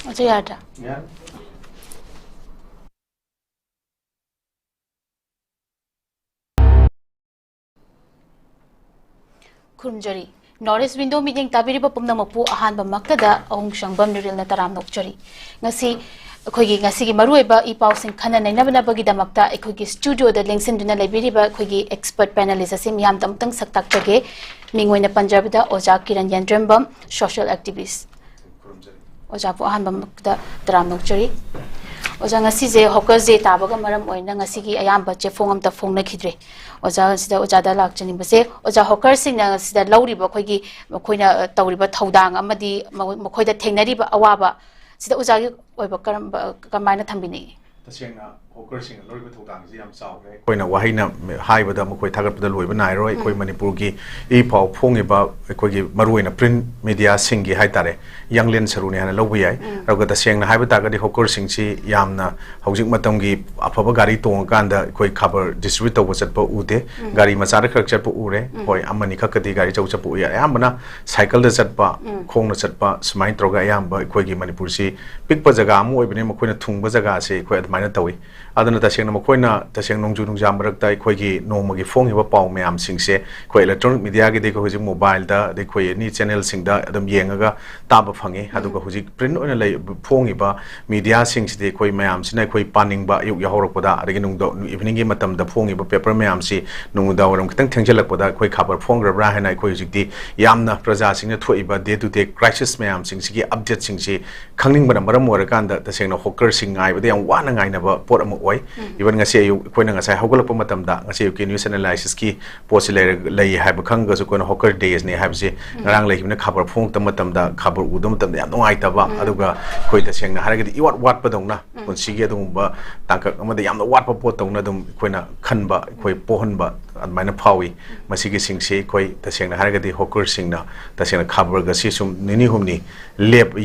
어제 야다. ꯈꯨꯔꯨꯝꯖꯔꯤ nourish window ꯃꯤꯠꯌꯦꯡ ꯇꯥꯕꯤꯔꯤꯕ ꯄꯨꯝꯅꯃꯛꯄꯨ ꯑꯍꯥꯟꯕ ꯃꯛꯇꯗ ꯑꯍꯣꯡ ꯁꯪꯕꯝ ꯂꯤꯔꯤꯜꯅ ꯇꯔꯥꯝ ꯅꯣꯛꯆꯔꯤ ꯉꯁꯤ ꯑꯩꯈꯣꯏꯒꯤ ꯉꯁꯤꯒꯤ ꯃꯔꯨꯑꯣꯏꯕ ꯏ ꯄꯥꯎꯁꯤꯡ ꯈꯟꯅ ꯅꯩꯅꯕꯒꯤꯗꯃꯛꯇ ꯑꯩꯈꯣꯏꯒꯤ ꯁ꯭ꯇꯨꯗꯤꯑꯣꯗ ꯂꯦꯡꯁꯤꯟꯗꯨꯅ ꯂꯩꯕꯤꯔꯤꯕ ꯑꯩꯈꯣꯏꯒꯤ ꯑꯦꯛꯁꯄꯔꯠ ꯄꯦꯅꯦꯂꯤꯁ ꯑꯁꯤ ꯃꯤꯌꯥꯝꯗ ꯑꯃꯨꯛꯇꯪ ꯁꯛ ꯇꯥꯛꯆꯒꯦ ꯃꯤꯡ ꯑꯣꯏꯅ ꯄꯟꯖꯕꯗ ꯑꯣꯖꯥ ꯀꯤꯔꯟ ꯌꯦꯟꯗ꯭ꯔꯦꯝꯕꯝ ꯁꯣꯁꯤꯌꯦꯜ ꯑꯦꯛꯇꯤꯚꯤꯁꯠ ꯑꯣꯖꯥꯕꯨ ꯑꯍꯥꯟꯕ ꯃꯛꯇꯗ ꯇꯔꯥꯝ ꯅꯣꯛꯆꯔꯤ 어자 ngasi제 hokkaje tabaga maram oina ngasigi ayamba chefong amta fongnakidre oja sida ojada lakchani base oja hokkar singna sida lawriba khoigi khoina tawriba thodang amadi mokhoida thengnariba awaba sida ojagi oiba kamaina thambini tasengna hokkar sing lawriba thodang ji yam chawre khoina wahaina haibada mokhoi thagatpada loiba nairoi khoi manipur gi e pau phongiba khoigi maruina print media singi haitare yanglen saruni hana lawbi yai raga tasengna haibata gadi hokkar sing si yamna hojik matamgi afaba gari tong kanda khoi khabar distribute tawba chatpa ude gari machara khak chatpa ure hoi amani khakati gari chau chapu ya amana cycle da chatpa khongna chatpa smai troga yamba khoi gi manipur si pikpa jaga amu oibine mokhoina thungba jaga se khoi admaina tawi adana tasengna mokhoina taseng nongju nongja marakta khoi gi nongmagi fongiba paw mayam singse khoi electronic media gi de khoi mobile da de khoi ni channel singda adam yengaga taba phange aduga hojik print oina lei fongiba media singsi khoi mayam sina khoi paningba yuk yahorakpada adagi nungdo evening gi matamda fongiba paper mayam si nungda waram kitang thengjelakpada khoi khabar fongrabra hena khoi hojikti yamna praja singna thoiba day to day crisis mayam singsi gi update singsi khangningbana maram orakanda tasengna hokkar sing ngaibada yam wana ngainaba pot amu oi even ngase ayu khoina ngasai hogalakpa matamda ngase ayu news analysis ki post lei haiba khanga su koina hokkar days ne haibse ngarang leibna khabar phong matamda khabar udum matamda yam nungaitaba aduga khoi tasengna haragadi iwat wat padongna ꯄꯨꯟꯁꯤꯒꯤ ꯑꯗꯨꯒꯨꯝꯕ ꯇꯥꯡꯀꯛ ꯑꯃꯗ ꯌꯥꯝꯅ ꯋꯥꯠꯄ ꯄꯣꯠ ꯇꯧꯅ ꯑꯗꯨꯝ ꯑꯩꯈꯣꯏꯅ ꯈꯟꯕ ꯑꯩꯈꯣꯏ ꯄꯣꯍꯟꯕ ꯑꯗꯨꯃꯥꯏꯅ ꯐꯥꯎꯏ ꯃꯁꯤꯒꯤꯁꯤꯡꯁꯤ ꯑꯩꯈꯣꯏ ꯇꯁꯦꯡꯅ ꯍꯥꯏꯔꯒꯗꯤ ꯍꯣꯀꯔꯁꯤꯡꯅ ꯇꯁꯦꯡꯅ ꯈꯕꯔꯒꯁꯤ ꯁꯨꯝ ꯅꯤꯅꯤ ꯍꯨꯝꯅꯤ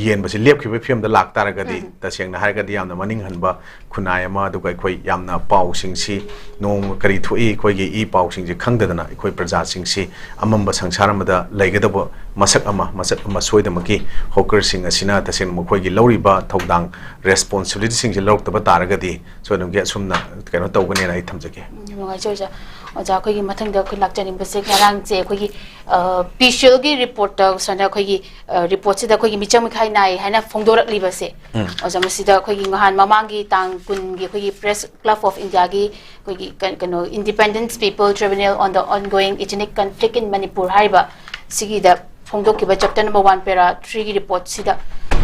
ꯌꯦꯟꯕꯁꯤ ꯂꯦꯞꯈꯤꯕ ꯐꯤꯕꯝꯗ ꯂꯥꯛꯇꯥꯔꯒꯗꯤ ꯇꯁꯦꯡꯅ ꯍꯥꯏꯔꯒꯗꯤ ꯌꯥꯝꯅ ꯃꯅꯤꯡꯍꯟꯕ ꯈꯨꯟꯅꯥꯏ ꯑꯃ ꯑꯗꯨꯒ ꯑꯩꯈꯣꯏ ꯌꯥꯝꯅ ꯄꯥꯎꯁꯤꯡꯁꯤ ꯅꯣꯡꯃ ꯀꯔꯤ ꯊꯣꯛꯏ ꯑꯩꯈꯣꯏꯒꯤ ꯏ ꯄꯥꯎꯁꯤꯡꯁꯤ ꯈꯪꯗꯗꯅ ꯑꯩꯈꯣꯏ ꯄ꯭ꯔꯖꯥꯁꯤꯡꯁꯤ ꯑꯃꯝꯕ ꯁꯪꯁꯥꯔ ꯑꯃꯗ ꯂꯩꯒꯗꯕ ꯃꯁꯛ ꯑꯃ ꯃꯆꯠ ꯑꯃ ꯁꯣꯏꯗꯃꯛꯀꯤ ꯍꯣꯀꯔꯁꯤꯡ ꯑꯁꯤꯅ ꯇꯁꯦꯡꯅ ꯃꯈꯣꯏꯒꯤ ꯂꯧꯔꯤꯕ ꯊꯧꯗꯥꯡ ꯔꯦꯁꯄꯣꯟꯁꯤꯕꯤꯂꯤꯇꯤꯁꯤꯡꯁꯤ ꯂꯧꯔꯛꯇꯕ ꯇꯥꯔꯒꯗꯤ ꯁꯣꯏꯗꯅꯒꯤ ꯑꯁꯨꯝꯅ ꯀꯩꯅꯣ ꯇꯧꯒꯅꯤꯅ ꯑꯩ ꯊꯝꯖꯒꯦ ꯅꯨꯡꯉꯥꯏꯖꯩ ꯑꯣꯖꯥ ꯑꯩꯈꯣꯏꯒꯤ ꯃꯊꯪꯗ ꯑꯩꯈꯣꯏ ꯂꯥꯛꯆꯅꯤꯡꯕꯁꯦ ꯉꯔꯥꯡꯁꯦ ꯑꯩꯈꯣꯏꯒꯤ ꯄꯤꯁꯤꯑꯦꯜꯒꯤ ꯔꯤꯄꯣꯔꯠꯇ ꯁꯨꯃꯥꯏꯅ ꯑꯩꯈꯣꯏꯒꯤ ꯔꯤꯄꯣꯔꯠꯁꯤꯗ ꯑꯩꯈꯣꯏꯒꯤ ꯃꯤꯆꯪ ꯃꯤꯈꯥꯏ ꯅꯥꯏ ꯍꯥꯏꯅ ꯐꯣꯡꯗꯣꯔꯛꯂꯤꯕꯁꯦ ꯑꯣꯖꯥ ꯃꯁꯤꯗ ꯑꯩꯈꯣꯏꯒꯤ ꯅꯍꯥꯟ ꯃꯃꯥꯡꯒꯤ ꯇꯥꯡ 10ꯒꯤ ꯑꯩꯈꯣꯏꯒꯤ ꯄ꯭ꯔꯦꯁ ꯀ꯭ꯂꯕ ꯑꯣꯐ ꯏꯟꯗꯤꯌꯥꯒꯤ ꯑꯩꯈꯣꯏꯒꯤ ꯀꯩꯅꯣ ꯏꯟꯗꯤꯄꯦꯟꯗꯦꯟꯁ ꯄꯤꯄꯜ ꯇ꯭ꯔꯤꯕꯨꯅꯦꯜ ꯑꯣꯟ ꯗ ꯑꯣꯟꯒꯣꯌꯤꯡ ꯏꯊꯅꯤꯛ ꯀꯟꯐ꯭ꯂꯤꯛ ꯏꯟ ꯃꯅꯤꯄꯨꯔ ꯍꯥꯏꯔꯤꯕ ꯁꯤꯒꯤꯗ ꯐꯣꯡꯗꯣꯛꯈꯤꯕ ꯆꯦꯞꯇꯔ ꯅꯝꯕꯔ 1 ꯄꯦꯔꯥ 3ꯒꯤ ꯔꯤꯄꯣꯔꯠꯁꯤꯗ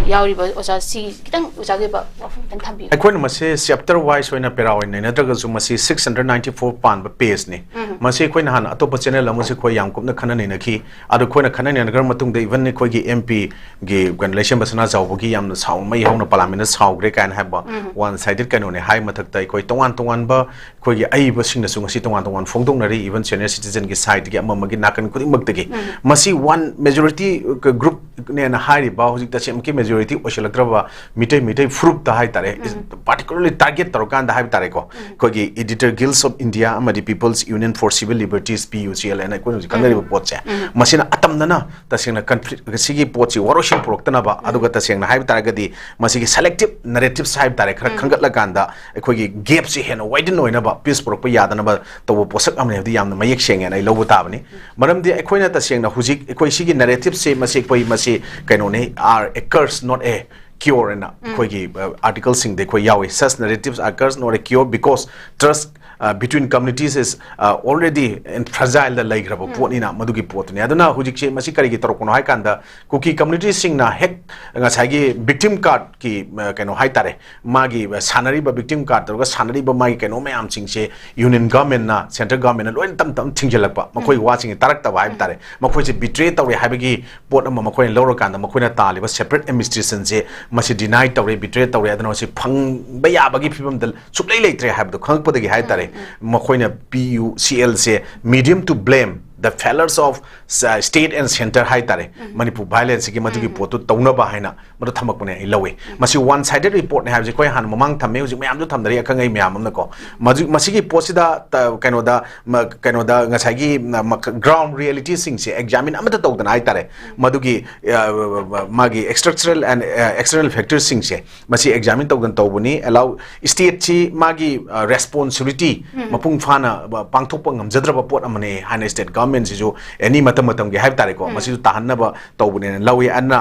यावरीबा ओजा सी कितंग ओजागे बा वाफम तंग थंबी अखोन मसे चैप्टर वाइज होइना पेरा होइना नत्रग जु मसी 694 पान ब पेज ने मसे अखोन हान अतोप चैनल अमसे खो याम कुपना खनने नखी अदु खोना खनने नगर मतुंग दे इवन ने खोगी एमपी गे गनलेशन बसना जावबगी याम साउ मै होना पार्लियामेंट साउग्रे कान हैबा वन साइडेड कनो ने हाई मथक तै खोई तोवान तोवान ब खोगी आई बसिंग न सुंगसी तोवान तोवान फोंगदोंनरी इवन सीनियर सिटीजन के साइड के अममगी नाकन खुदिंग मक्तगी मसी वन मेजॉरिटी ग्रुप ने ना हाई बा होजिक तसेम के मेजॉरिटी ओशलत्रबा मिटे मिटे फ्रूप ता हाई तारे पार्टिकुलरली टारगेट तरोकान दा हाई तारे को खोगी एडिटर गिल्ड्स ऑफ इंडिया अमदी people's union for civil liberties PUCL एना कोन कंगरी पोचे मसिना अतमदना तसेंगना कन्फ्लिक्ट सिगी पोची वरोशिंग प्रोक्तनाबा अदुगा तसेंगना हाई तारगदी मसिगी सेलेक्टिव नरेटिव्स हाई तारे खर खंगतला कांदा खोगी गैप से हेन वाइडन होइनाबा पीस प्रोक यादनबा तबो पोसक अमनेदी यामना मयेक सेंगे नै लोबो ताबनी मरमदि अखोइना तसेंगना हुजिक अखोइ सिगी नरेटिव से मसि कोइ मसि कैनोने are a curse not a cure na khoigi article sing de khoi yawi such narratives are cursed not a cure because trust between communities is already in fragile the like rabo poni na madugi pot ne aduna hujik che masi kari gi torokono hai kanda kuki community sing na hek nga sagi victim card ki kaino hai tare magi sanari ba victim card torga sanari ba magi kaino me am sing che union government na central government na loin tam tam thingjelak ba makoi watching tarak ta hai tare makoi che betray tawre habagi pot am makoi lawro kanda makoi na tali ba separate administration je masi deny tawre betray tawre adana si phang ba ya bagi phibam dal suplai leitre habdo khangpodagi hai tare मखोइना PUCL से medium to blame the failures of state and center hai tare manipur violence gi madu gi potu tawna ba haina madu thamak ne lawe masi one sided report ne habje koi han mamang thamme hoji mayam du thamdari akangai mayam amna ko madu masi gi posida kaino da ngasai gi ground reality sing se examine amata tawdana hai tare madu gi magi structural and external factors sing se masi examine tawdan tawbuni allow state chi magi responsibility mapung phana pangthok ngamjadraba pot amane hana state government ji any matam gi haib tare ko masi tahanna ba tawbune lawi anna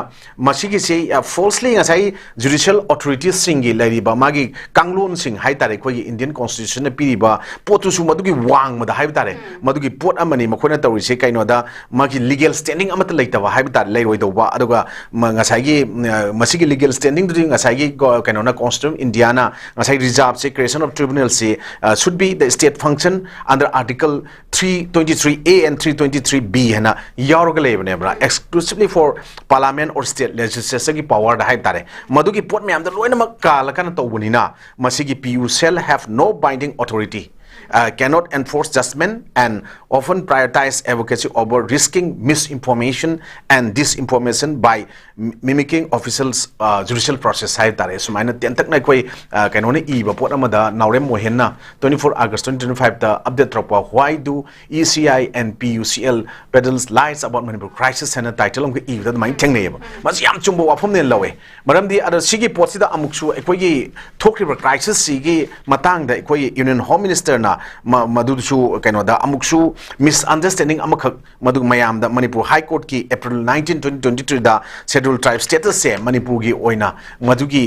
masi gi se falsely ngasai judicial authorities sing gi lari ba magi kanglon sing hai tare ko Indian constitution na piri ba potu su madu gi wang mada haib tare madu gi pot amani makhona tawri se kaino da magi legal standing amata leita ba haib tare leiroi do ba aduga ngasai gi masi gi legal standing du ngasai gi kaino na constitution Indiana ngasai reserve se creation of tribunal se should be the state function under article 323A and 323B hena yaroga lebne bra exclusively for parliament or state legislature gi power da hai tare madu gi pot me am da loina mak kala kana tawbuni na masi gi PU shall have no binding authority cannot enforce judgment and often prioritize advocacy over risking misinformation and disinformation by mimicking officials judicial process hai tare sumaina tentak na koi kanoni I ba pot amada naurem mohenna 24 August 2025 ta update tropa why do ECI and PUCL peddles lies about Manipur crisis and title of I da mai thengne ba mas yam chumbo wafum ne lawe maram di ada sigi pot sida amuksu ekoi gi thokriba crisis sigi matang da ekoi union home minister na madudsu kaino da amuksu misunderstanding amakak madu mayam da Manipur High Court ki April 19 2023 da scheduled tribe status se Manipur gi oina madu gi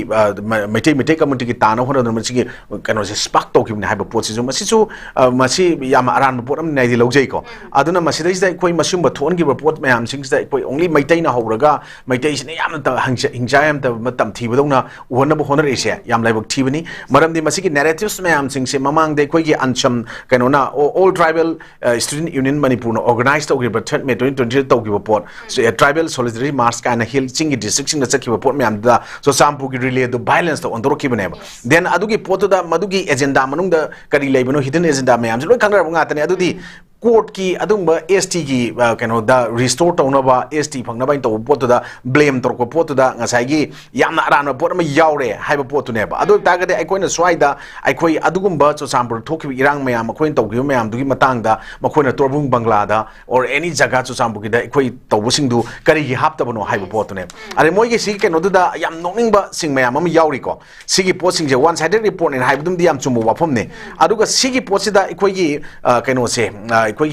mete community ki tana hona da masi gi kaino se spark to ki ne haiba pot si masi yam aran pot am nai di lojai ko aduna masi da koi masum ba thon gi report mayam sing da koi only maitai na horaga maitai sine yam ta hingjayam ta matam thibadona wona ba honor ise yam laibak thibani maram di masi gi narratives mayam sing se mamang de koi gi ancham kaino na all tribal student union Manipur na organized to give 3 May 2020 to give report so a tribal solidarity march kana hill chingi district sing na chaki report me am da so sampu gi relay the violence to ondoro ki bane then adugi poto da madugi agenda manung da kari leibano hidden agenda me am loi khangra nga tane adudi court ki adumba ST ki kaino da restore to na ba ST phangna ba to poto da blame to ko poto da ngasai gi yamna arana pot ma yaure haiba potu ne ba adu tagade ai koina swaida ai koi adugumba so sampur thoki irang mayam koin to gi mayam dugi matang da makoina torbung bangla da or any jaga so sampu gi da koi to busing du kari gi hapta bono haiba potu ne are moi gi si kaino du da yam nongning ba sing mayam am yauri ko sigi pot sing je one sided report ne haibdum di yam chumu wafam ne aduga sigi pot si da koi gi kaino se koi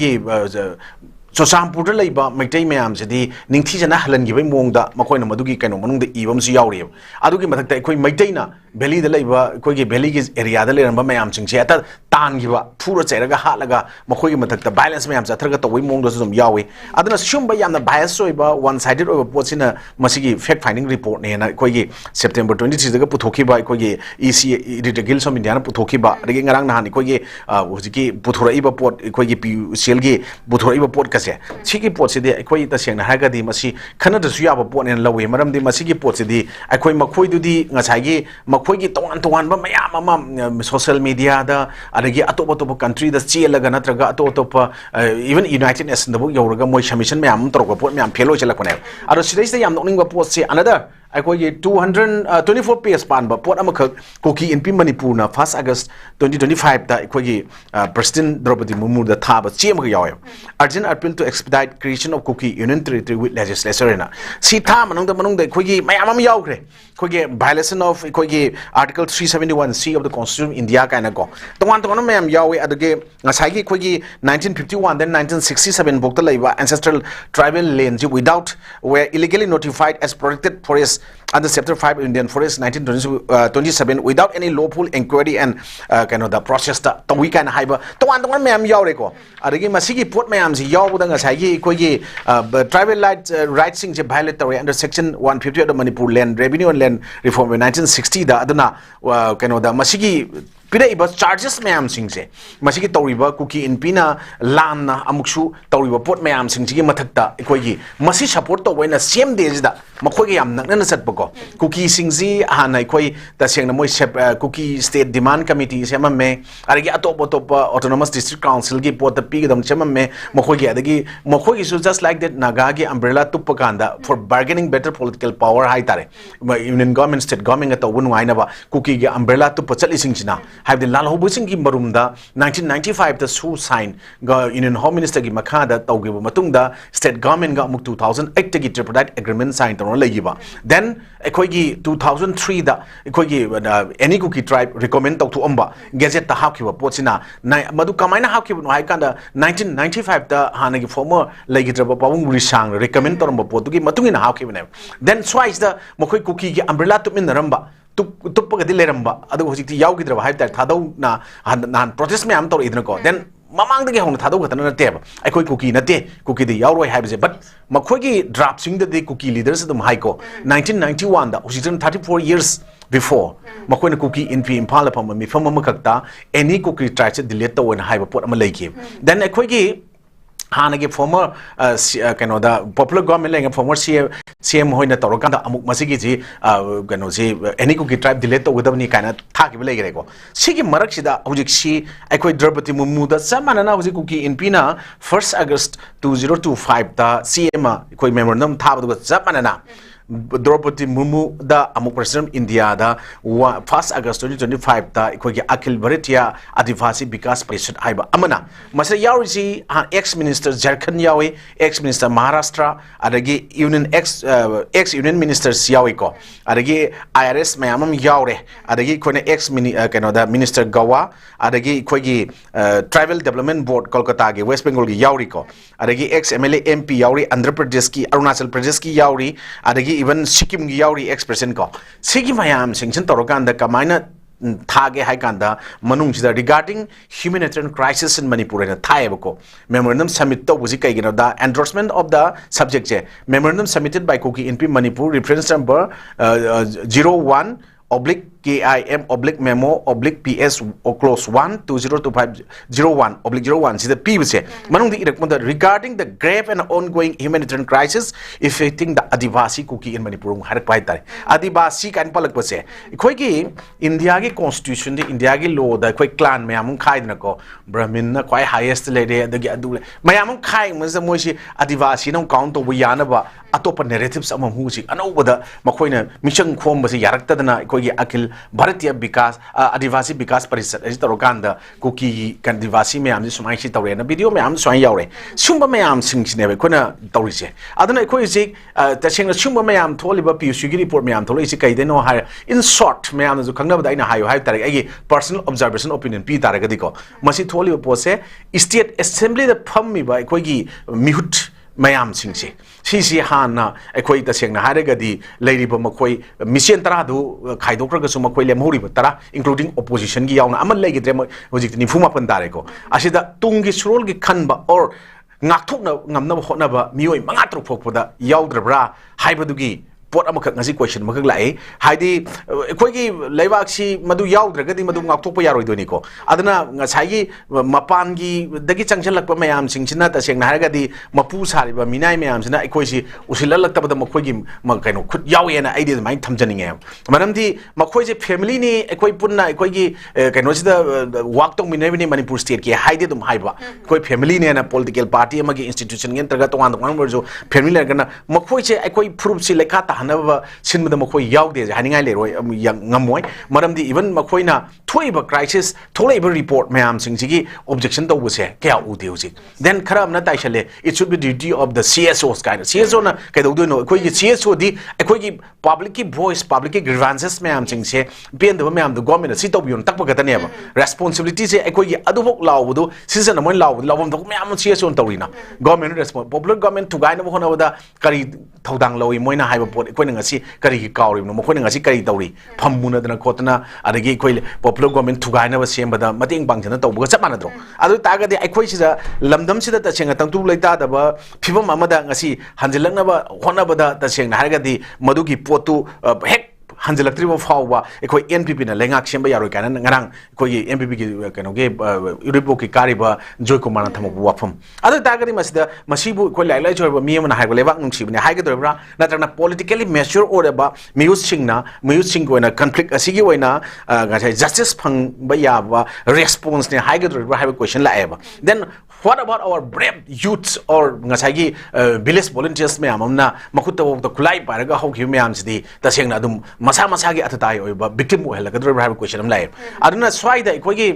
so sampurda leiba maitai mayam sidi ningthi jana halan gi bai mong da makoina madugi kaino manung da ibam su yauri adugi mathak ta koi maitai na valley da leiba koi gi valley gi area da leram ba mayam sing se ata tan gi ba phura chairaga halaga makoi gi mathak ta balance mayam chathraga to wai mong da sum yawi aduna shumba yamna bias soiba one sided over potsina masigi fact finding report ne na koi gi September 23 daga puthoki ba koi gi EC editor guild som India na puthoki ba rege ngarang na ni koi gi hojiki puthora iba pot koi gi PUCL gi puthora iba pot se sigi pot se de koi ta seng na haga di masi khana da su ya ba pot ne lawe maram di masigi pot se di akoi makhoi du di ngasai gi makhoi gi tongan ba mayam ama social media da adagi atop country da chelaga natraga atop even United Nations da bu yoraga moi submission mayam torko pot mayam fellow chelak ne aro sidai se yam nokning ba pot se another akoi 224 page pan ba pot amakak koki NP Manipur na 1 August 2025 da akoi President Draupadi Murmu da tha ba chem ga yaw urgent appeal to expedite creation of Koki Union Territory with legislature na si tha manung da akoi mayam am yaw kre akoi violation of akoi article 371C of the Constitution of India kaina ko tongan mayam yaw adage ngasai gi akoi 1951 then 1967 bokta laiba ancestral tribal lands without were illegally notified as protected forests under Chapter 5 Indian Forest 1927 without any lawful inquiry and kind of the process ta we can haiba tongan mayam yaure ko adagi masigi pot mayam si yaw da ngasai gi koi gi tribal rights sing je violate under section 150 of the Manipur Land Revenue and Land Reform in 1960 da aduna kind of the masigi ꯄꯤꯔꯛꯏꯕ charges ꯃꯌꯥꯝꯁꯤꯡꯁꯦ ꯃꯁꯤꯒꯤ ꯇꯧꯔꯤꯕ ꯀꯨꯀꯤ ꯏꯟꯄꯤꯅ ꯂꯥꯟꯅ ꯑꯃꯨꯛꯁꯨ ꯇꯧꯔꯤꯕ ꯄꯣꯠ ꯃꯌꯥꯝꯁꯤꯡꯁꯤꯒꯤ ꯃꯊꯛꯇ ꯑꯩꯈꯣꯏꯒꯤ ꯃꯁꯤ ꯁꯄꯣꯔꯠ ꯇꯧꯕ ꯑꯣꯏꯅ ꯁꯦꯝꯗꯦꯁꯤꯗ ꯃꯈꯣꯏꯒ ꯌꯥꯝ ꯅꯛꯅꯅ ꯆꯠꯄꯀꯣ ꯀꯨꯀꯤꯁꯤꯡꯁꯤ ꯍꯥꯟꯅ ꯑꯩꯈꯣꯏ ꯇꯁꯦꯡꯅ ꯃꯣꯏ ꯀꯨꯀꯤ ꯁ꯭ꯇꯦꯠ ꯗꯤꯃꯥꯟ ꯀꯃꯤꯇꯤ ꯁꯦꯝꯃꯝꯃꯦ ꯑꯗꯒꯤ ꯑꯇꯣꯞ ꯑꯇꯣꯞꯄ ꯑꯣꯇꯣꯅꯣꯃꯁ ꯗꯤꯁꯇ꯭ꯔꯤꯛ ꯀꯥꯎꯟꯁꯤꯜꯒꯤ ꯄꯣꯠꯇ ꯄꯤꯒꯗꯕ ꯁꯦꯝꯃꯝꯃꯦ ꯃꯈꯣꯏꯒꯤꯁꯨ ꯖꯁ ꯂꯥꯏꯛ ꯗꯦꯠ ꯅꯥꯒꯥꯒꯤ ꯑꯝꯕ꯭ꯔꯦꯂꯥ ꯇꯨꯞꯄ ꯀꯥꯟꯗ ꯐꯣꯔ ꯕꯥꯔꯒꯦꯅꯤꯡ ꯕꯦꯇꯔ ꯄꯣꯂꯤꯇꯤꯀꯦल ꯄꯥꯋꯔ ꯍꯥꯏꯇꯥꯔꯦ यूनियन गवर्नमेंट स्टेट गवर्नमेंट तब नुआइनब कुकी की अम्ब्रेला तुप चलिसिंगसिना हाइबदि लालहौबसिंगी मरुमदा 1995 सु साइन यूनियन होम मिनिस्टर की मखादा तौगिब मतुंगदा स्टेट गवर्नमेंट गा मुक 2008 की ट्रिपलाइट एग्रीमेंट साइन तौर लेगिबा देन अखोगी 2003 दा अखोगी एनी कुकी ट्राइब रिकमेंड तौथु अम्बा गेजेट ता हाकिबा पोचिना मदु कमाइना हाकिबु नो हाइकांदा 1995 दा हानगी फॉर्मर लेगिद्रबा पावुंग रिसांग रिकमेंड तौरम पोतुगी मतुंगिना हाकिबने देन स्वाइस दा मखोई कुकी की अम्ब्रेला तुमिनरंबा तुप्पगदि लेरंबा अदु होजिकति यावगिद्रबा हाइबता थादौना नान प्रोटेस्ट में आम तौर इदनको देन ममांगदगी हौन थादौ गतन नतेब अखोई कुकी नते कुकी दि यावरोय हाइबजे बट मखोगी ड्राफ्ट सिंग दि कुकी लीडर्स दम हाइको 1991 दा होजिकन 34 years before मखोइना कुकी इनपी इम्फाल फम मिफम मखक्ता एनी कुकी ट्राइब से डिलीट तौन हाइबा पोट अमा लेखि देन अखोगी हानगे फॉर्मर कनोदा पॉपुलर गवर्नमेंट लेंगे फॉर्मर सीएम होइना तौरकांदा अमुक मसिगी जी कनो जी एनी कुकी ट्राइब डिलीट तौगदबनी काना थाकिबे लेगरेको सिगी मरकसिदा हुजिक सी अखोई द्रौपदी मुर्मुदा समानना हुजिक कुकी इनपीना 1 अगस्त 2025 दा सीएम अखोई मेमोरेंडम थाबदुगा समानना द्रौपदी मुर्मू दा अमुक प्रेसिडेंट इंडिया दा 1 अगस्त 2025 दा अखोई अखिल भारतीय आदिवासी विकास परिषद हाइबा अमना मसे यावरिसी एक्स मिनिस्टर झारखंड यावे एक्स मिनिस्टर महाराष्ट्र अदगी यूनियन एक्स यूनियन मिनिस्टर्स यावेको अदगी आईआरएस मयामम यावरे अदगी कोने एक्स कनोदा मिनिस्टर गोवा अदगी अखोई ट्राइबल डेवलपमेंट बोर्ड कोलकाता के वेस्ट बंगाल की यावरिको अदगी एक्स एमएलए एमपी यावरी आंध्र प्रदेश की अरुणाचल प्रदेश की यावरी अदगी इवन सिक्किम की यावरी एक्सप्रेशन को सिगी मयाम सिंगसन तौरकांदा कमाइना थागे हाइकांदा मनुंगसिदा regarding humanitarian crisis in Manipur एना थाएबको मेमोरेंडम सबमिट तौबुजी कैगिनो दा एंडोर्समेंट ऑफ द सब्जेक्ट जे memorandum submitted by Kuki Inpi Manipur reference number 01/KIM/PS/PS/1 sida pibse manung di irakmanda regarding the grave and ongoing humanitarian crisis affecting the Adivasi Kuki in Manipur harak pai tare Adivasi kan palak pase khoi ki India ki constitution di India ki law da khoi clan mayam khai dna ko Brahmin na khoi highest lede adagi adu mayam khai masa moisi Adivasi no count to yana ba atopa narratives amam hu si anobada makhoina mission khom base yarak tadna khoi ki akil भारतीय विकास आदिवासी विकास परिषद ऐसे तौरकांदा cookie आदिवासी ma'am सुमाई से तौरे ना video ma'am सुमाई यावरे सुंब ma'am सिंगसिने कोना तौरिसे अदना अखोई से तसेंग सुंब ma'am थोलिबा PUC की रिपोर्ट मैम थोले इसे कैदेनो हाय इन शॉर्ट मैम जो खंगनबदा आइना हायो हाय तारे आइगे पर्सनल ऑब्जर्वेशन ओपिनियन पी तारगदिको मसी थोलिबा पोसे स्टेट असेंबली द फम्मीबा अखोई मिहुट मैम सिंगसे सीसी हाना अखोई तसेंगना हारगदी लेरिबा मखोई मिशन तरादु खाइदोक्रगसु मखोई लेमहोरिबा तरा इंक्लूडिंग ओपोजिशन की यावना अमल लेगिद्रे होजिक निफु मापन तारेको असिदा तुंगी सुरोल की खनबा और ngakthokna ngamna hotnaba mioi manga trokpokpoda yaudrabra haibadugui pot amakak ngasi question makak lai haidi ekhoi leibak si madu yaudragadi madu ngakthokpa yaroi doni ko adana ngasai mapan gi dagi changchalakpa mayam singsina ta sengna haragadi mapu sariba minai mayam sina ekhoi si usilalaktabada makhoi gi kaino khut yawena idea mai thamjaninge maramdi makhoi je family ni ekhoi punna ekhoi gi kaino sida work tong minai ni Manipur state ki haide dum haiba ekhoi family ne na political party amagi institution ngen targa tong an jo family lagana makhoi je ekhoi proof si lekha hanaba sinbada makhoi yaude haningai leroi ngamoi maramdi even makhoina thoiba crisis tholeiba report mayam singjigi objection tawbuse kya ude uji then kharam na taisale it should be duty of the CSOs kind of CSO na kaido no khoi gi CSO di khoi gi public ki voice public ki grievances mayam singse bend the mayam the government si tawbion takpa gatane ba responsibility se khoi gi adubok lawbudu season moin lawbum tok mayam CSO tawrina government response popular government to gaina hona wada kari thodang lawi moina haiba pot कोई नंगा सी करी की Kauri no मकोई नंगा सी करी तौरी फम्मुना दना खोतना अदगी कोई popular government थुगाइना ब सेमबदा मतेंग बांगजना तौबगा चप मानद्रो अदु तागदे अखोई सिदा लमदम सिदा तसेंगा तंतु लेता दब फिबम अमदा ngasi hanjilakna ba hona bada तसेंगा हारगदी मदुगी पोतु Keck hanjalaktriba fawba ekoi NPP na lengak semba yaroi kana ngarang ekoi NPP ki kano ge uribo ki kariba 𝐍𝐄𝐖𝐒 thamu wafam adu tagari masida masibu ekoi lai chorba mi amana haiba lebak nungsibne haiga doibra natrana politically mature oreba miyus sing goina conflict asigi oina ngasai justice phang ba yaba response ne haiga doibra haiba question la eba then what about our brave youths or ngasai village volunteers me amamna makutta wo kulai paraga hokhi me am sidi tasengna adum masa gi atatai oiba victim ohela doibra haiba question am la aduna swaida ekoi gi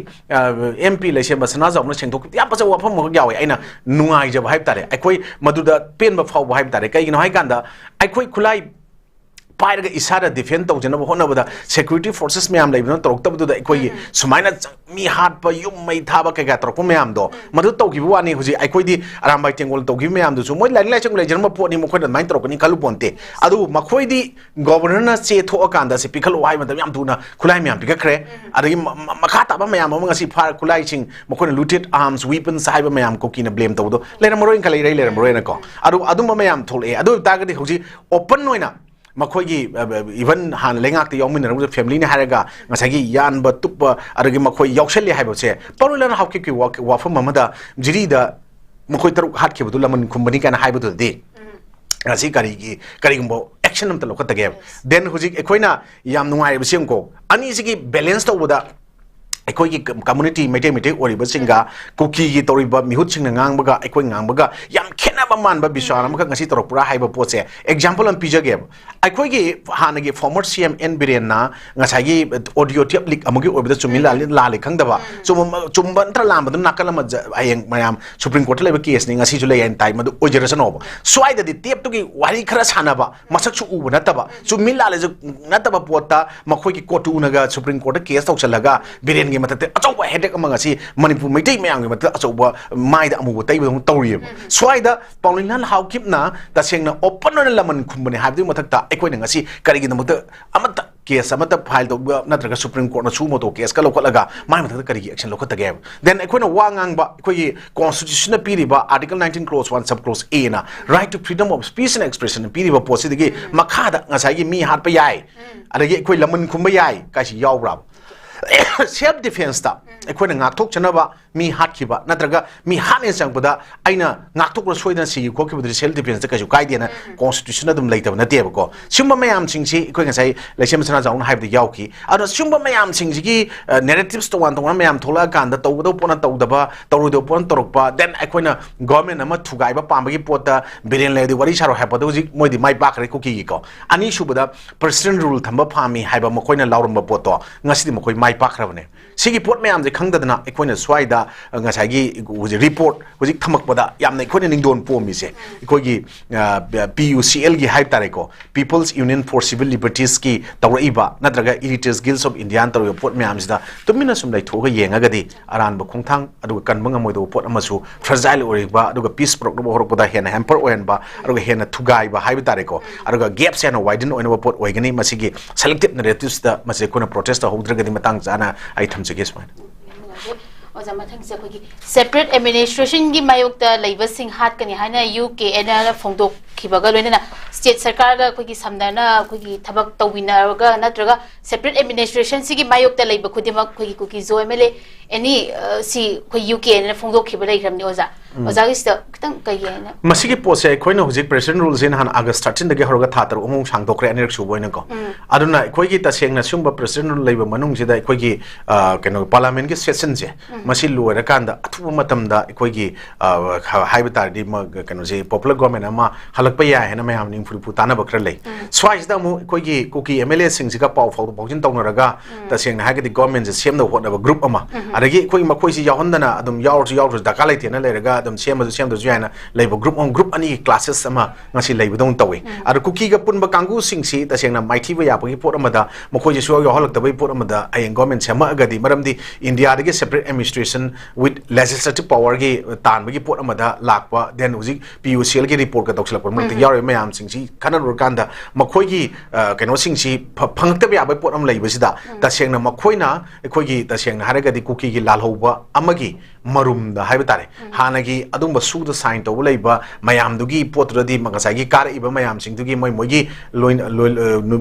MP leise masana zawna sengthok ya pasa wafam mo yawi aina nungai jab haib tare ekoi maduda pen ba faw haib tare kai no hai kanda ekoi kulai पायरगा इसारा defend तौजनब होनबदा security forces मैम लेबन तौरक्तबदुदा एकोई सुमाइना मी हाट प युम मै थाबा केगा तौरक मैम दो मदु तौगिबु वानी हुजि एकोइदी आरामबाई टेंगोल तौगिबु मैम दुसु मोय लाइक लाइचंग लेजनम पोनी मखोइदा माइन तौरकनी खालु पोनते अदु मखोइदी गवर्नरना चे थो कांदा से पिखल वाइ मदम याम दुना खुलाइ मैम पिखख्रे अदि मखा ताबा मैम ngasi फार खुलाइ सिंग मखोइना लूटेड आर्म्स वेपन्स हाइबा मैम को किना ब्लेम तौदो लेरमरोइन खलै रै लेरमरोइन को अदु मैम थोले अदु तागदि हुजि ओपन ओइना मखोगी इवन हान लेंगाक यौमिन रंग फैमिली ने हारेगा ngसागी यान ब तुप अरगी मखोई यौसले हाइबसे परुलन हाउकी की वाफम ममदा जिरीदा मखोई तरु हाट के बदुल मन खुंबनी काना हाइबदु दे ngasi करिगुंबो एक्शन नम तलो खतगे देन हुजिक एखोइना याम नुंगाइ बसिंको अनि सिगी बैलेंस तौबदा एकोई कम्युनिटी मेटे ओरिबा सिंगा कुकी की तोरिबा मिहुत सिंग ngangbga ekoi ngangbga yam khenaba manba biswara amka ngasi torokpura haiba poche example am pijage ekoi gi hanagi former CM N Biren na ngasai gi audio tape leak amagi oibda chumila lali khangdaba chumban tra lamba dun nakalama ayeng mayam supreme court leba case ni ngasi jule yan tai madu ojeration oba swaida di tape to gi wari khara sanaba masak chu uba nataba chumila le nataba pota makhoi gi court unaga supreme court case tawchalaga Biren मत अचौब हेडेक मनपुर मैटे मैम मत अचौब माइद अमुब तैब तौरी स्वाइद पाउलिन हाउकिपना तसेंगना ओपन लमन खुमबने हाबदि मथक्ता एकोइना ngasi करिगिदमत अमत केस अमत फाइल तौब नत्रगा सुप्रीम कोर्ट न सुमोतो केस का लोखलगा माइ मथक्ता करिगि एक्शन लोखतगे देन एकोइना वांगांगबा एकोइ कॉन्स्टिट्यूशन पीरिबा आर्टिकल 19 क्लोज 1 सब क्लोज ए ना right to freedom of speech and expression पीरिबा पोसिदगी मखादा ngसाigi मी हाटप याय अदगी एकोइ लमन खुमबा याय कासि यावब्रा सेल्फ डिफेंस ता एकोइना ngakthok chanaba mi hatkiba natraga mi hane changbuda aina ngakthok soidana si khokibudri self defense ta kaju kaidena constitution adum leitaba nateba ko simba mayam singsi ekoi ngasai leisem sana jaun haibda yauki ado simba mayam singsi gi narratives to wan tongna mayam thola kanda tawdo pona tawdaba tawdo pon torokpa then ekoina government ama thugaiba pambagi pota biren ledi wari saro haibada hujik moidi mai bakre ko ki ko ani subuda president rule thamba phami haiba mokoina lauramba poto ngasi mokoi mai pakrabane sigi pot mayam je khangdadna ekoina swaida ngasagi report hujik thamakpada yamna ekoina ningdon pomi se ekoigi PUCL gi hype tareko People's Union for Civil Liberties ki tawraiba natraga Editors Guild of India taru pot mayam sida tumina sum lai thoga yengagadi aran ba khongthang aduga kanbanga moido pot amasu fragile oriba aduga peace program horokpada hena hamper oenba aduga hena thugai ba hype tareko aduga gaps hena widen oenba pot oigani masigi selective narratives da mase kona protest hodragadi matang jana ai thamjage sman ओजा मथंग से कोई separate administration की मायोक्ता labour Singh हाट कनी हाना UK एना फोंदोक खिबगा लोइना state सरकार गा कोई समदना कोई थबक तौबिनारगा नत्रगा separate administration सिगी मायोक्ता labour खुदिमा कोई कुकी जो एमएलए एनी सी कोई यूके एना फोंदोक खिबा लेखरमनी ओजा ओजा गिस खतंग कयेना मसिगी पोसे खोइना हुजिक प्रेसिडेंट रूल्स इन हान अगस्त 13 दगे हरगा थातर उमों सांगदोखरे अनिरक सुबोइना को अदुना खोइगी तसेंगना सुंबा प्रेसिडेंट रूल लेबर मनुंग सिदा खोइगी केनो पार्लियामेंट के सेशन जे मसी लोइरकांदा अथुब मतमदा खोइगी हाइबतारदी केनो जे पॉपुलर गवर्नमेंट अमा हलकपा या हेना मयाम निंफुरपु ताना बखर ले स्वाइसदा मु खोइगी कुकी एमएलए सिंगसिगा पाव फाउजिन तौनरगा तसेंगना हागदी गवर्नमेंट जे सेमदा होनबा ग्रुप अमा अदगी खोइ मखोइसि याहनदना अदुम यावरु दका लेतेना लेरगा अदुम सेमदु जायना लेबो ग्रुप अनि क्लासेस अमा ngasi leibodon tawi ar kuki ga punba kangu singsi tasengna maithiba yapagi pot amada mokoi jesu yohalak tabai pot amada ayeng government sema agadi maramdi India dagi separate administration with legislative power gi tanbagi pot amada lakpa then uji PUCL gi report ka tawsla por mukti yaro mayam singsi kana rukanda mokoi gi keno singsi phangta ba yabai pot am leibasida tasengna mokoi na ekoi gi tasengna haragadi kuki gi lalhoba amagi marumda haibitare hanagi adumba suda sign to leiba mayam dugi potradi mangasagi kar iba mayam sing dugi moigi loin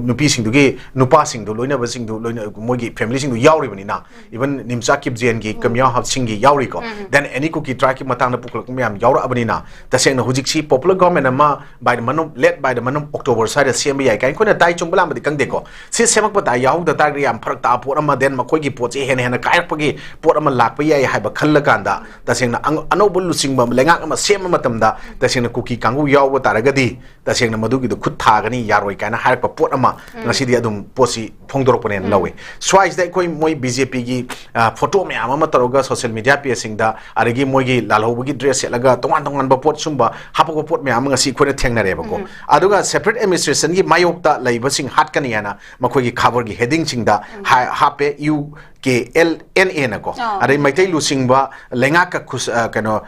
nupi sing dugi nupa sing du loina basing du loina moigi family sing du yauri bani na even nimsa kip jen gi kamya hab sing gi yauri ko then any cookie try ki matang na puklak mayam yaura abani na taseng na hujik si popular government ama by the manum led by the manum October side CMB ai kai khona tai chung bala ma dikang de ko si semak pata yaw da ta ri am pharak ta pot ama den ma khoi gi pot che hen hen kai pagi pot ama lak pa yai hai ba khal la kan da taseng na anobul lusing ba lenga ama sem matam da taseng na cookie kangu yaw ba taragadi taseng na madu gi du khut tha gani yaroi kai na har pa pot ama ngasi di adum posi phongdorok pone lawe swais dai koi moi BJP gi photo me ama toroga social media pe sing da arigi moi gi lalhobu gi dress laga tongan tongan ba pot sumba hapo pot me ama ngasi khone thengna re ba ko aduga separate administration gi mayok ta laiba sing hat kan yana makhoi gi khabar gi heading sing da hape UKLNA na ko are maitai lu sing ba lenga ka khus kano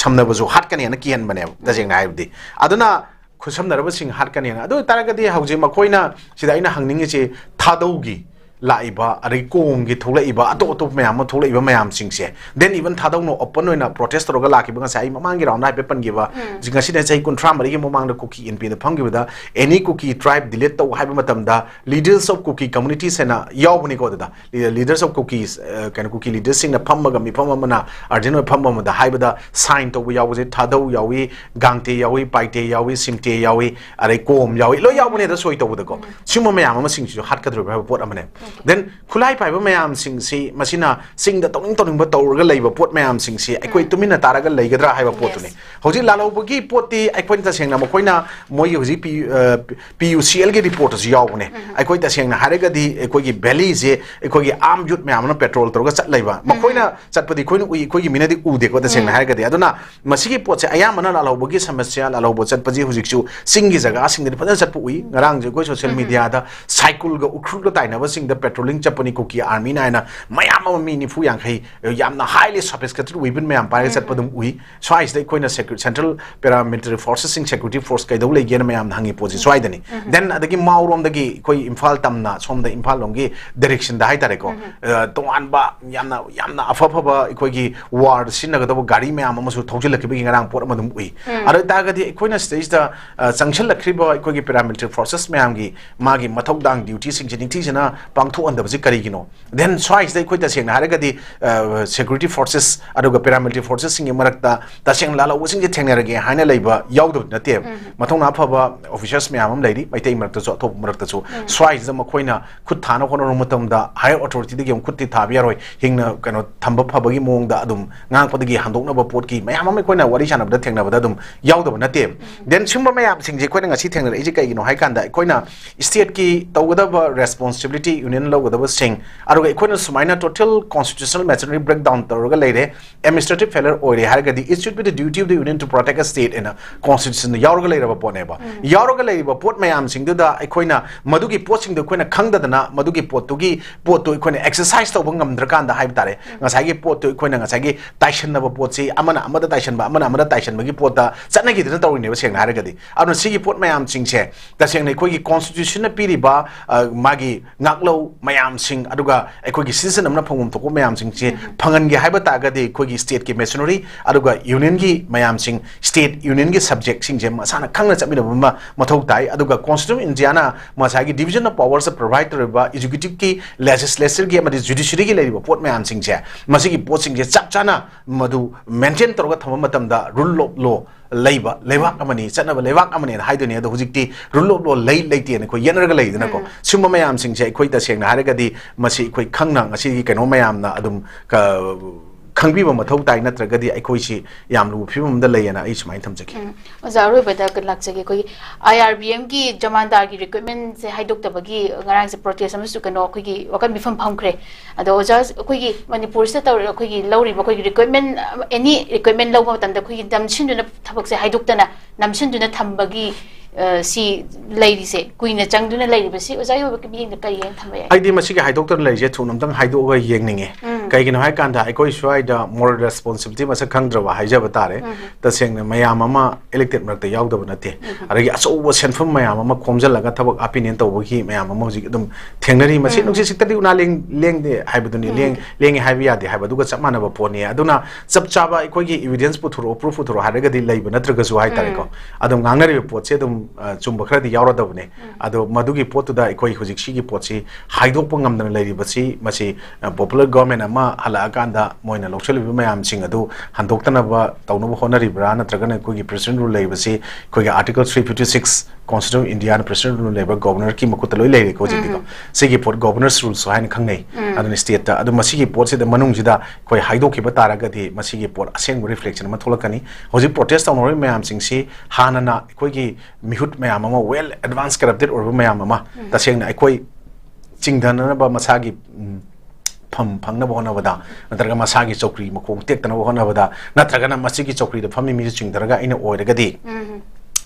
samna ba zo hat kan yana kian bane da jeng na ibdi aduna khusam na sing hat kan yana adu taragadi hauji makhoina sida ina hangningi che thadaugi laiba ari kong gi tholaiba ato mayam tholaiba mayam singse then even thadau no open oina protest roga laki banga sai mamang gi round na pepan gi ba jinga sine chai kontra mari gi mamang da cookie NP da phang gi da any cookie tribe delete to haiba matam da leaders of cookie community sena yaw bani ko da leaders of cookies kan cookie leaders sing na pham ga mi pham mana arjino pham ma da haiba da sign to yaw je thadau yawi gangte yawi paite yawi simte yawi ari kom yawi lo yaw bani da soi to da ko sima mayam ma sing ju hat ka dro ba pot amane then khulai pai ba mayam sing si masina sing da toning ba tawra ga leiba pot mayam sing si ai koi tumina taraga leigadra haiba pot ni hoji lalo bagi poti ai koi ta seng na mo koina moi hoji PUCL ge report as yaw ne ai koi ta seng na harega di ai koi gi belly je ai koi gi arm jut mayam na petrol torga chat leiba mo koina chat padi koi ui koi gi mina di u de ko ta seng na harega di aduna masigi pot se aya mana lalo bagi samasya lalo bo chat paji hoji chu sing gi jaga sing de padan chat pu ui ngarang je koi social media da cycle ga ukhru ga taina ba sing da patrolling chapani cookie army na na mayam mi ni fu yang khai yamna highly sophisticated weapon mayam pare chat padum ui swais dai koina central paramilitary forces sing security force kai dau legen mayam hangi posi swai dani then adagi maurom dagi koi imphal tamna som da imphal longi direction da hai tare ko tongan ba yamna afa ba koi gi ward sinaga da gari mayam amasu thojil lakhi bi ngarang pot amadum ui ara da ga di koina stage da changchal lakhi ba koi gi paramilitary forces mayam gi magi mathok dang duty sing jing thi jana pangtho and the kari gino then swais dai khoi ta seng haraga di security forces aduga paramilitary forces sing marakta ta seng lala using je thengna rage haina leiba yawdu nate mathong na phaba officers me amam leiri maitai marakta so thop marakta so swais da makhoina khut thana kono matam da higher authority dagi khut ti thabi yaroi hingna kano thamba phaba gi mong da adum ngang padagi handokna ba pot ki mayam am khoina wari chana da thengna ba da dum yawdu nate then simba mayam sing je khoina ngasi thengna ije kai gino hai kan da khoina state ki tawgada ba responsibility union logada ba sing aruga equina sumaina total constitutional machinery breakdown taroga leire administrative failure oire hargadi it should be the duty of the union to protect a state in a constitution yaroga leire ba pone ba yaroga leire ba pot mayam sing da equina madugi pot sing da equina khangda da na madugi pot to equina exercise to bangam drakan da haib tare ngasai gi pot to equina ngasai gi taishan na ba pot si amana amada taishan ba amana amada taishan ba gi pot da chana gi da tawri ne ba seng hargadi anu sigi pot mayam sing che da seng ne koi gi constitution na piri ba magi ngaklo mayam sing aduga equigi citizen amna phongum to ko mayam sing che phangan gi haiba ta ga de equigi state ki machinery aduga union gi mayam sing state union gi subject sing je masana khangna chamina ba mathau tai aduga constitution india na masai gi division of powers provide to ba executive ki legislature gi amadi judiciary gi leiba pot mayam sing che masi gi pot sing je chap chana madu maintain torga thama matam da rule of law leiba lewak amani chanaba lewak amani haidoni ado hujikti rule of law leite ne ko yenarga leidana ko summa mayam sing je khoi ta seng na haraga di masi khoi khangna ngasi gi keno mayam na adum ka khangbiba mathau tai natraga di khoi si yam lu phibum da leina ai sumai thamjaki ozaroi bada kan lakjage koi IRBM gi jamandar gi recruitment se haidok tabagi ngarang se protest amusu kano koi gi wakan bifam phamkre ado oja koi gi manipur se taw koi gi lawri ba koi gi recruitment any recruitment law matam da koi gi damchin duna thabak se haidok tana namchin duna thambagi si lady se queen a chang duna lady basi ozai ho ke bi ka yen thamba ya ai di masigi haidok lei je thunam tang haido ga yengninge kai gin hai kan da ikoi swai da moral responsibility masa khangdra haija batare ta seng mayam ama elected mak ta yaw da banate aragi aso senfam mayam ama khomjal laga thabak opinion to gi mayam ama ji dum thengnari masi nuksi siktadi una leng de haibaduni leng haibia de haibadu ga chamana ba poni aduna chap chaba ikoi gi evidence puthuro proof puthuro haraga di leiba natraga su hai tare ko adum ngangnari potse dum chumba khra di yawra dabne ado madugi potu da ikoi hujik shi gi potsi haidok pangam dan leiri basi masi popular government ama hala kanda moina lokchali bi mayam sing adu handok tana ba tawno honari bra natraga na ikoi gi president rule lei basi ikoi gi article 356 constitution india na president rule lei ba governor ki makut loi lei ko jidi ko sigi pot governors rule so hain khangnei adu state ta adu masi gi pot se da manung jida ikoi haidok ki ba taraga di masi gi pot aseng reflection ma tholakani hoji protest tawnori mayam sing si hanana ikoi gi mihut mayam ama well advanced corrupted or mayam ama taseng na ikoi chingdana ba masagi pham phangna bona bada natraga masagi chokri makong tek tana bona bada natraga na masigi chokri da phami mi chingdaraga ina oiraga di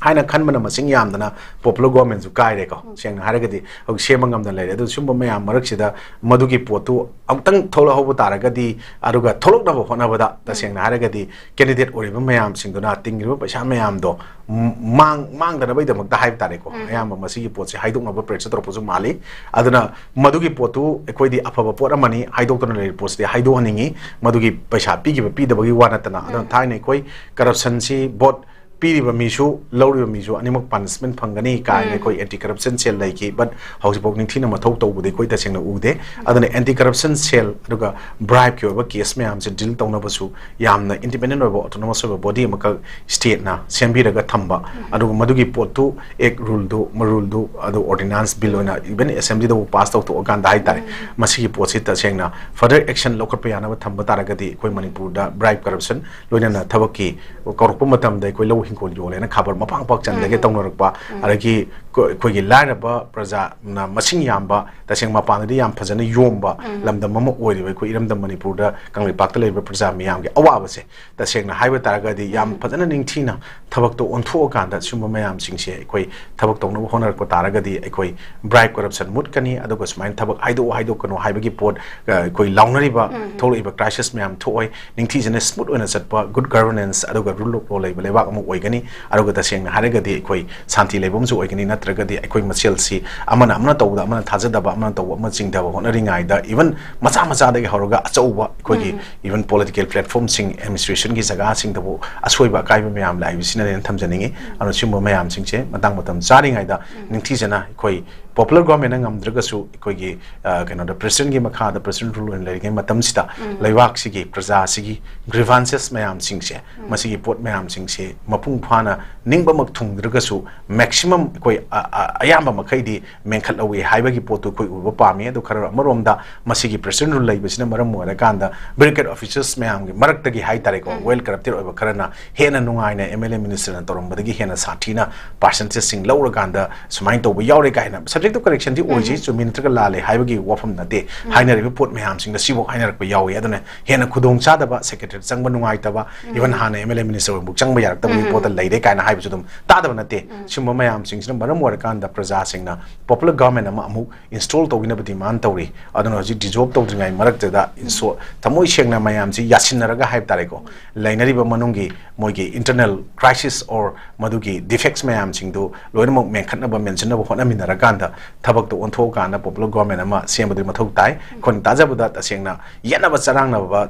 haina khanbana masing yamdana popular government ju kai re ko seng haragadi og semangam da lere adu sumba mayam marak sida madugi potu amtang thola hobu taragadi aruga tholok na hona bada ta seng haragadi candidate oriba mayam singduna tingriba paisa mayam do mang dana bai damak da haib tare ko ayam masigi pot se haidok na ba pressure tro poju mali aduna madugi potu ekoi di afaba pot amani haidok tona le post de haido haningi madugi paisa pi gi pi da bagi wanatana aduna thaine koi corruption si bot piriba misu lawriba misu animak punishment phangani kai koi anti corruption cell lai ki but house bok ning thina mathau to bude koi ta sengna ude adana anti corruption cell aduga bribe ki oba case me am se deal tawna basu yamna independent oba autonomous oba body amaka state na sembiraga thamba aduga madugi potu ek rule do marul do adu ordinance bill ona even assembly do pass to organ dai tare masi ki posit ta sengna further action lokar pe yana thamba taragadi koi manipur da bribe corruption loina na thabaki korokpa matam dai koi lo हिंखोल जोले ना खबर मपांग पाक चंद लगे तंग नरक पा अरगी कोई की line बा प्रजा ना मसिंग याम बा तसेंग मपांग दी याम फजन योम बा लमदम मम ओरी बा कोई इरमदम मणिपुर दा कंगली पाक तले बा प्रजा मियाम के अवाब से तसेंग ना हाइवे तारगा दी याम फजन निंगथी ना थबक तो ओंथो कांदा सुम मयाम सिंग से कोई थबक तो न होनर को तारगा दी कोई ब्राइब करप्शन मुट कनी अदो स्माइन थबक हाइदो कनो हाइबे की पोट कोई लाउनरी बा थोलो इबा क्राइसिस मयाम थोय निंगथी जने स्मूथ ओना सटपा गुड गवर्नेंस अदो रूल ऑफ लॉ लेबा लेबा अमु ओइगनी अरुगा तसेंग हारगदी कोई शांति लेबम जो ओइगनी नत्रगदी कोई मसेल सी अमना अमना तौदा अमना थाजदबा अमना तौ अमना चिंगदबा होनरिंगाय दा इवन मचा मचा दगे हरोगा अचौबा कोई इवन पॉलिटिकल प्लेटफॉर्म सिंग एडमिनिस्ट्रेशन की जगह सिंग तबो असोइबा काइबा मयाम लाइबिसिना ने थमजनिंगे अनु सिंबो मयाम सिंगचे मतंग मतम चारिंगाय दा निंगथीजना कोई popular government ngamdragasu koigi kano the president gi makha the president rule in lege matam sita laiwak sigi praja sigi grievances mayam singse masigi pot mayam singse mapung phana ningba mak thungdragasu maximum koi ayamba makai di menkhat lawi haiba gi potu koi uba pami adu khara amaromda masigi president rule laibisina maram mora kanda brigade officers mayam gi marak tagi hai tare ko well corrupted oba kharana hena nungai na mla minister na torom badagi hena sathina percentage sing lawra kanda sumain to ba yaure kai na subject to correction di oji so minister ka lale haibagi wafam na de haina report me hamsing da sibo haina rak ba yawi aduna hena khudong cha da ba secretary changba nungai ta ba even hana mla minister bu changba yarak ta report lai de kaina haibu chudum ta da na te simba me hamsing sin baram war kan da praja sing na popular government ama amu install to gina bati man tawri aduna ji dissolve to dringai marak da so tamoi sheng na mayam ji yasin raga haib tare ko lainari ba manungi moigi internal crisis or madugi defects mayam sing do loina mok men khatna ba mention na ba hona minara kan da tabak to onthok kana popular government ama sembadi mathok tai kon tajabada tasengna yana ba charang na ba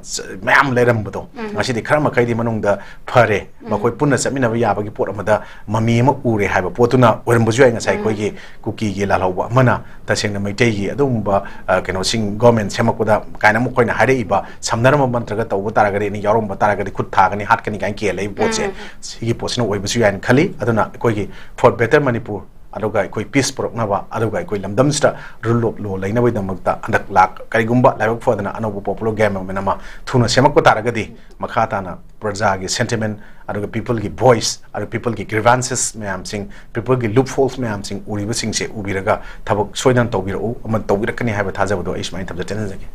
mayam leram budo ngasi di khara makai di manung da phare makoi punna chamina ba yaba gi pot amada mami ma ure haiba potuna oram buju ai ngasai koi gi kuki gi lalauba mana tasengna maitai gi adum ba keno sing government semakoda kaina mo koina hare iba samnara ma mantra ga taw tara gari ni yarom ba tara gari khut thagani hat kani kan ke lei potse sigi posna oi buju ai khali aduna koi gi for better manipur aduga koi peace porokna ba aduga koi lamdam sta rule of law laina bai damakta andak lak karigumba laibak fodana anobu popular game menama thuna semak ko taragadi makha tana प्रजा की sentiment अरुग people की voice अरु people की grievances ma'am सिंग people की loop holes ma'am सिंग उरिब सिंग से उबिरगा थबक सोयदन तौबिरउ अमन तौबिरकनी हाबा थाजबदो इस्माइन थबजा तेनजगे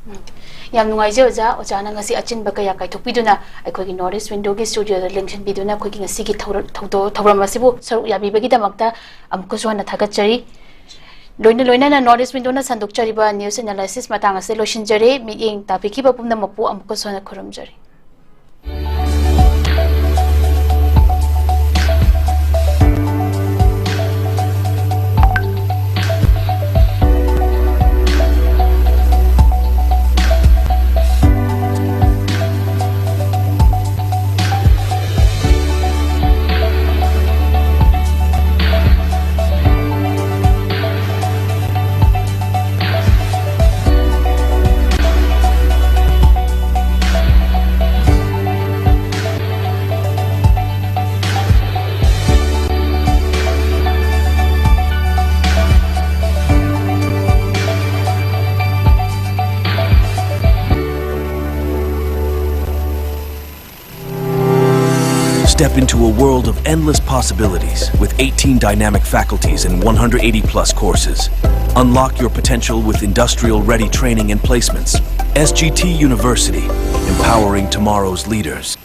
याम नुंगाइजे ओजा ओजाना ngasi achinba kaya kaithokpiduna akhoi gi North East Window gi studio da lengsion biduna akhoi gi ngasi gi thawram asibu saru yabibagi damakta amko swana thagatchari loina na North East Window na sandokchariba news analysis matang ase loishinjare meeting tapiki ba pumna mapu amko swana khurumjari Step into a world of endless possibilities with 18 dynamic faculties and 180 plus courses. Unlock your potential with industrial-ready training and placements. SGT University, empowering tomorrow's leaders.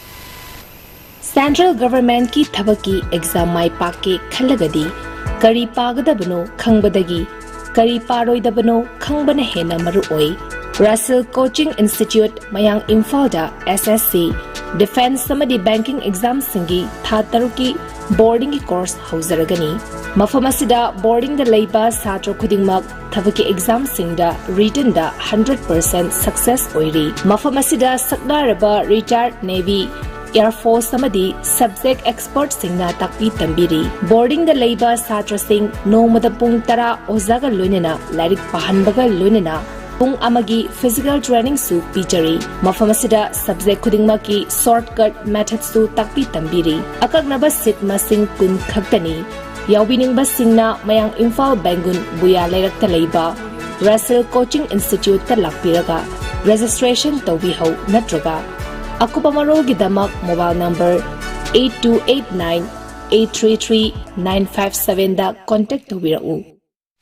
Central government ki thabaki exam mai paake khallagadi kari pagadabano khangbadagi kari paroidabano khangbana hena maru oi. Russell Coaching Institute mayang Imphal SSC Defense samadi banking exam singi tha taruki boarding ki course hauzaragani mafam asida boarding da leiba satro khudingmak thabaki exam singda written da 100% success oiri mafam asida sakdaraba retired navy Air Force samadi subject expert singna takpi tambiri boarding da leiba satra sing nomada pung tara ozaga loinena lairik pahanbaga loinena pung amagi physical training su pichari mafam asida subject khudingma ki shortcut methods su takpi tambiri akagnaba sit masing kun khaktani yaubining basingna mayang Imphal Bangun buya lairakta leiba Russell Coaching Institute ta lakpiraga registration tawbi hau natraga akupamarol gi damak mobile number 8289833957 da contact tawbirau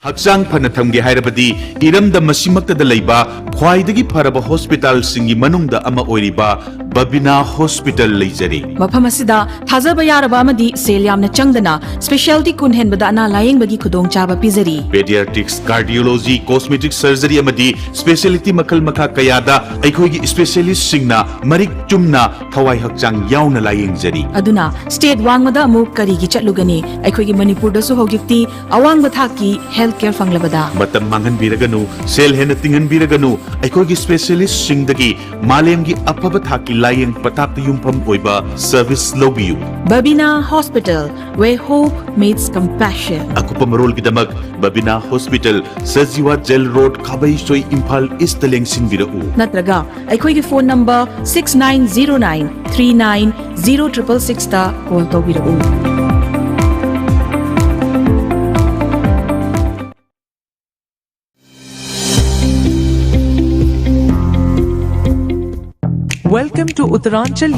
Hakchang phana thamge hairabadi iramda masimakta da leiba khwaidagi pharaba hospital singi manungda ama oiriba Babina Hospital leijari mafam asida thajaba yaraba amadi sel yamna changdana specialty kun henbada ana layeng bagi khudong chaba pizari pediatrics cardiology cosmetic surgery amadi specialty makal makha kayada aikhoi gi specialist singna marik chumna thawai hakchang yauna layeng jari aduna state wangmada amu kari gi chatlugani aikhoi gi manipur da su hogikti awang ba thaki healthcare fanglabada matam mangan biraganu sel hena tingan biraganu aikhoi gi specialist singdagi malem gi apaba thaki layeng patapta yumpham oiba service lobiu Babina Hospital where hope meets compassion akupamarol gi damak Babina Hospital Sajiwa Jail Road Khabai Soi Imphal East leng sinbirau natraga aikhoi gi phone number 6909390666 ta call tawbirau Welcome to Uttaranchal